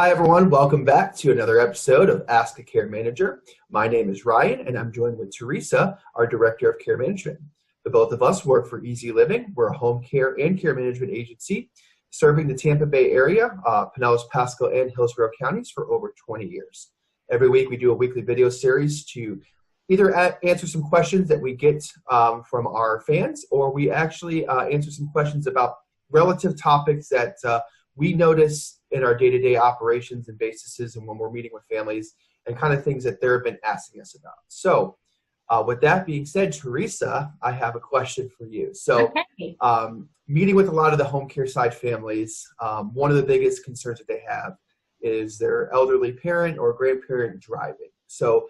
Hi, everyone. Welcome back to another episode of Ask a Care Manager. My name is Ryan, and I'm joined with Teresa, our Director of Care Management. The both of us work for EasyLiving. We're a home care and care management agency serving the Tampa Bay area, Pinellas, Pasco, and Hillsborough counties for over 20 years. Every week, we do a weekly video series to either answer some questions that we get from our fans, or we actually answer some questions about relative topics that we notice in our day-to-day operations and bases and when we're meeting with families and kind of things that they've been asking us about. So with that being said, Teresa, I have a question for you. So meeting with a lot of the home care side families, one of the biggest concerns that they have is their elderly parent or grandparent driving. So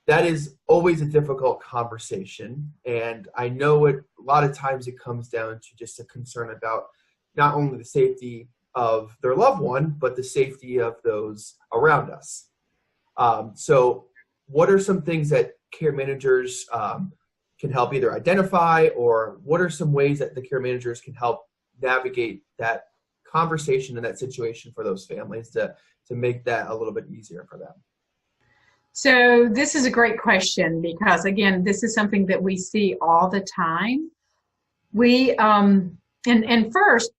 that is always a difficult conversation. And I know a lot of times it comes down to just a concern about not only the safety of their loved one, but the safety of those around us. So what are some things that care managers can help either identify, or what are some ways that the care managers can help navigate that conversation and that situation for those families to make that a little bit easier for them? So this is a great question because, again, this is something that we see all the time. We, and first,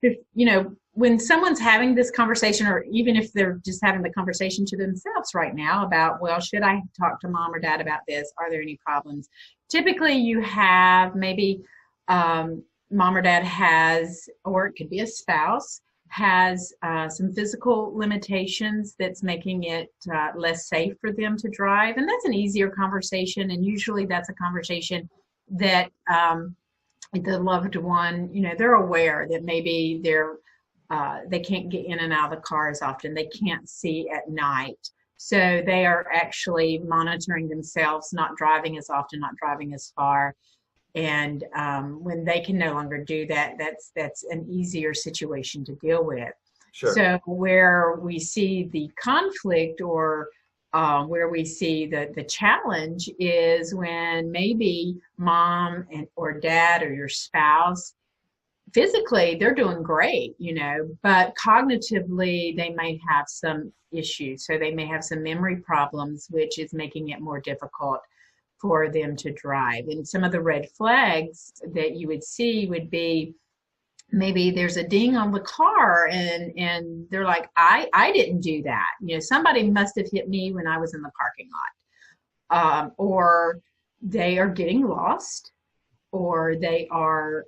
when someone's having this conversation, or even if they're just having the conversation to themselves right now about, well, should I talk to mom or dad about this? Are there any problems? Typically you have maybe mom or dad has, or it could be a spouse, has some physical limitations that's making it less safe for them to drive. And that's an easier conversation. And usually that's a conversation that the loved one, they're aware that maybe they can't get in and out of the car as often. They can't see at night. So they are actually monitoring themselves, not driving as often, not driving as far. And when they can no longer do that, that's an easier situation to deal with. Sure. So where we see the conflict, or where we see the challenge, is when maybe mom or dad or your spouse, physically they're doing great, but cognitively they may have some issues. So they may have some memory problems, which is making it more difficult for them to drive. And some of the red flags that you would see would be, maybe there's a ding on the car and they're like, I didn't do that. Somebody must have hit me when I was in the parking lot. Or they are getting lost, or they are,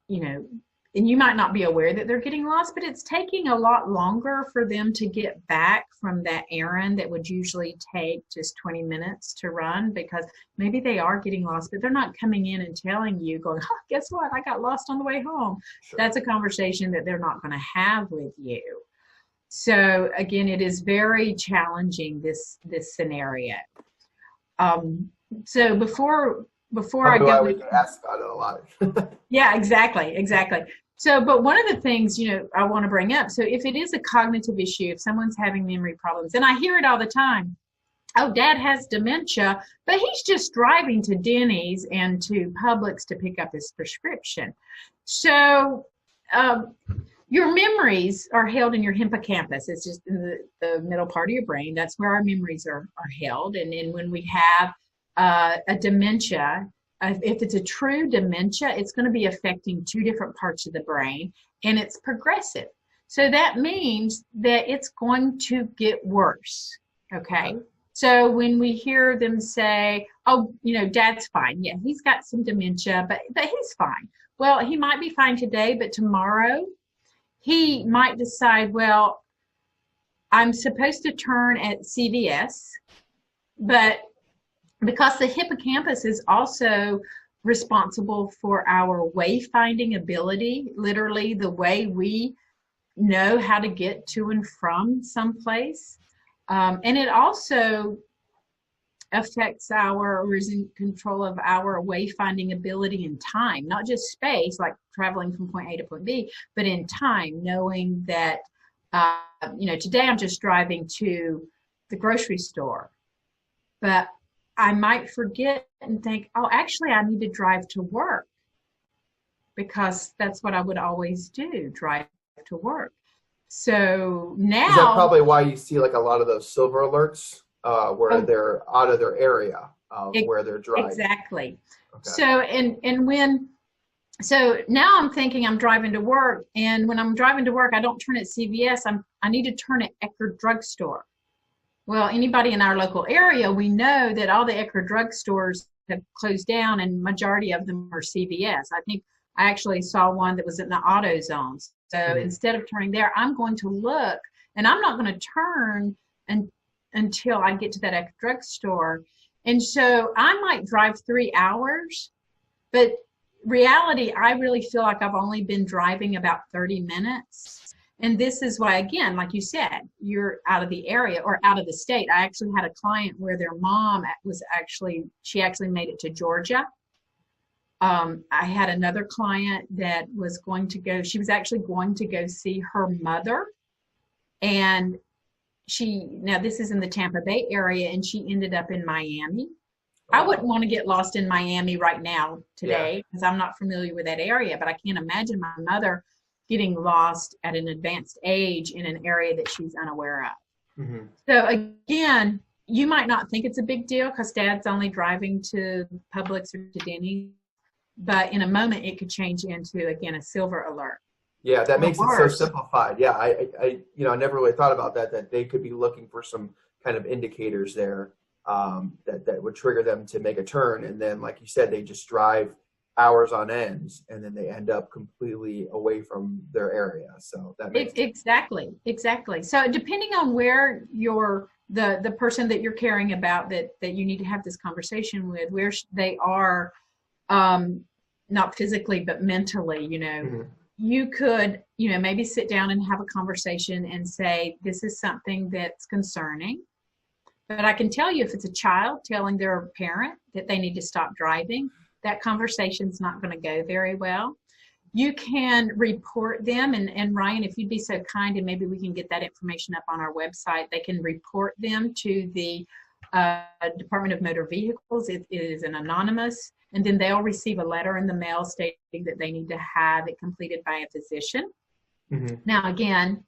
and you might not be aware that they're getting lost, but it's taking a lot longer for them to get back from that errand that would usually take just 20 minutes to run, because maybe they are getting lost, but they're not coming in and telling you, going, oh, guess what? I got lost on the way home. Sure. That's a conversation that they're not going to have with you. So again, it is very challenging, this scenario. So before I go, we get asked about it a lot. Yeah, exactly. So, but one of the things, I want to bring up, so if it is a cognitive issue, if someone's having memory problems, and I hear it all the time, oh, dad has dementia, but he's just driving to Denny's and to Publix to pick up his prescription. So, your memories are held in your hippocampus. It's just in the middle part of your brain. That's where our memories are held. And then when we have a dementia, if it's a true dementia, it's going to be affecting two different parts of the brain, and it's progressive. So that means that it's going to get worse. Okay. So when we hear them say, oh, dad's fine. Yeah, he's got some dementia, but he's fine. Well, he might be fine today, but tomorrow he might decide, well, I'm supposed to turn at CVS, but because the hippocampus is also responsible for our wayfinding ability, literally the way we know how to get to and from someplace. And it also affects or is in control of our wayfinding ability in time, not just space, like traveling from point A to point B, but in time, knowing that, today I'm just driving to the grocery store, but I might forget and think, oh, actually, I need to drive to work, because that's what I would always do, drive to work. So Is that now, probably why you see like a lot of those silver alerts where oh, they're out of their area of e- where they're driving? exactly. Okay. So and when so now I'm thinking I'm driving to work, and when I'm driving to work, I don't turn at CVS. I need to turn at Eckerd Drugstore. Well, anybody in our local area, we know that all the Eckerd drugstores have closed down, and majority of them are CVS. I think I actually saw one that was in the auto zones. So Hmm. instead of turning there, I'm going to look, and I'm not going to turn and, until I get to that Eckerd drugstore. And so I might drive 3 hours, but reality, I really feel like I've only been driving about 30 minutes. And this is why, again, like you said, you're out of the area or out of the state. I actually had a client where their mom she actually made it to Georgia. I had another client that was going to go, she was actually going to go see her mother. And now this is in the Tampa Bay area, and she ended up in Miami. Oh, I wouldn't wow. want to get lost in Miami right now Yeah. today because I'm not familiar with that area, but I can't imagine my mother getting lost at an advanced age in an area that she's unaware of. Hmm. So again, you might not think it's a big deal because dad's only driving to Publix or to Denny's, but in a moment it could change into, again, a silver alert Yeah, that or makes it so worse. simplified. Yeah, I never really thought about that, that they could be looking for some kind of indicators there that would trigger them to make a turn. And then, like you said, they just drive hours on ends and then they end up completely away from their area. So that makes Exactly. So depending on where the person that you're caring about that you need to have this conversation with, where they are, um, not physically but mentally, Mhm. you could, maybe sit down and have a conversation and say, this is something that's concerning. But I can tell you, if it's a child telling their parent that they need to stop driving, that conversation's not going to go very well. You can report them, and Ryan, if you'd be so kind, and maybe we can get that information up on our website, they can report them to the Department of Motor Vehicles. It is an anonymous, and then they'll receive a letter in the mail stating that they need to have it completed by a physician. Mhm. Now, again,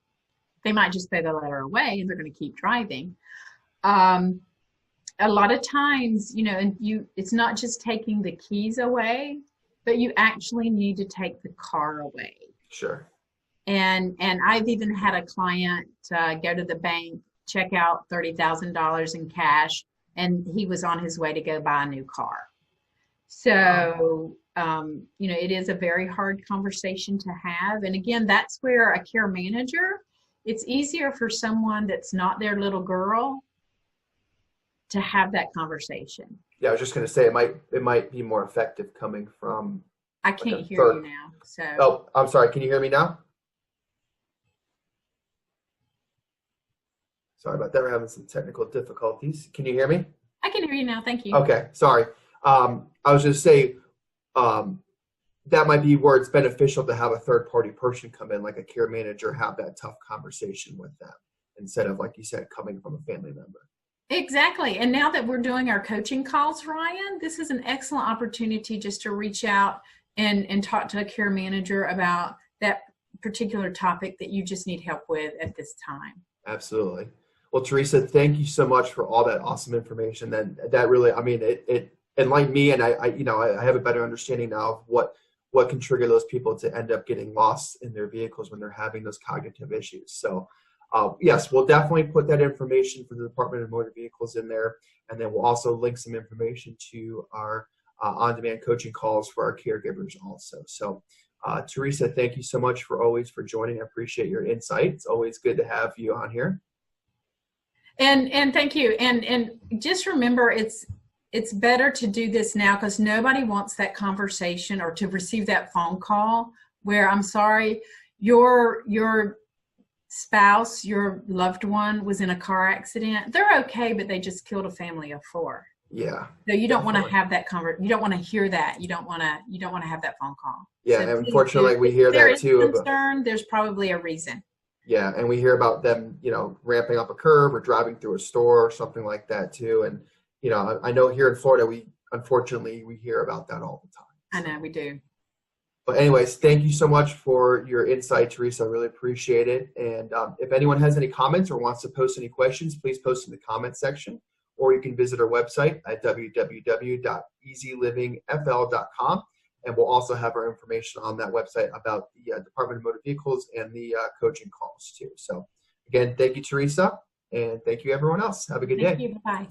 they might just throw the letter away and they're going to keep driving. Um, a lot of times, and it's not just taking the keys away, but you actually need to take the car away. Sure. And I've even had a client go to the bank, check out $30,000 in cash, and he was on his way to go buy a new car. So, it is a very hard conversation to have. And again, that's where a care manager, it's easier for someone that's not their little girl to have that conversation. Yeah, I was just going to say it might be more effective coming from I like can't a hear you third. now. So Oh, I'm sorry. Can you hear me now? Sorry about that. We're having some technical difficulties. Can you hear me? I can hear you now. Thank you. Okay, sorry. I was just saying um, that might be where it's beneficial to have a third party person come in, like a care manager, have that tough conversation with them instead of, like you said, coming from a family member. Exactly. And now that we're doing our coaching calls, Ryan, this is an excellent opportunity just to reach out and talk to a care manager about that particular topic that you just need help with at this time. Absolutely. Well, Teresa, thank you so much for all that awesome information. That really, I mean, it enlightened me, and I have a better understanding now of what can trigger those people to end up getting lost in their vehicles when they're having those cognitive issues. So, yes, we'll definitely put that information for the Department of Motor Vehicles in there, and then we'll also link some information to our on-demand coaching calls for our caregivers also. So, Teresa, thank you so much for joining. I appreciate your insight. It's always good to have you on here. And thank you. And just remember, it's better to do this now because nobody wants that conversation or to receive that phone call where, I'm sorry, your spouse, your loved one was in a car accident. They're okay, but they just killed a family of 4. Yeah. So you don't want to Definitely. have that you don't want to hear that. You don't want to have that phone call. Yeah, So and please do. unfortunately, we If hear there that is too. concern, there's probably a reason. Yeah, and we hear about them, ramping up a curve or driving through a store or something like that too. And I know here in Florida, unfortunately we hear about that all the time. I know we do. But anyways, thank you so much for your insight, Teresa. I really appreciate it. And if anyone has any comments or wants to post any questions, please post in the comments section, or you can visit our website at www.easylivingfl.com. And we'll also have our information on that website about the Department of Motor Vehicles and the coaching calls too. So again, thank you, Teresa, and thank you everyone else. Have a good day. Thank you. Bye.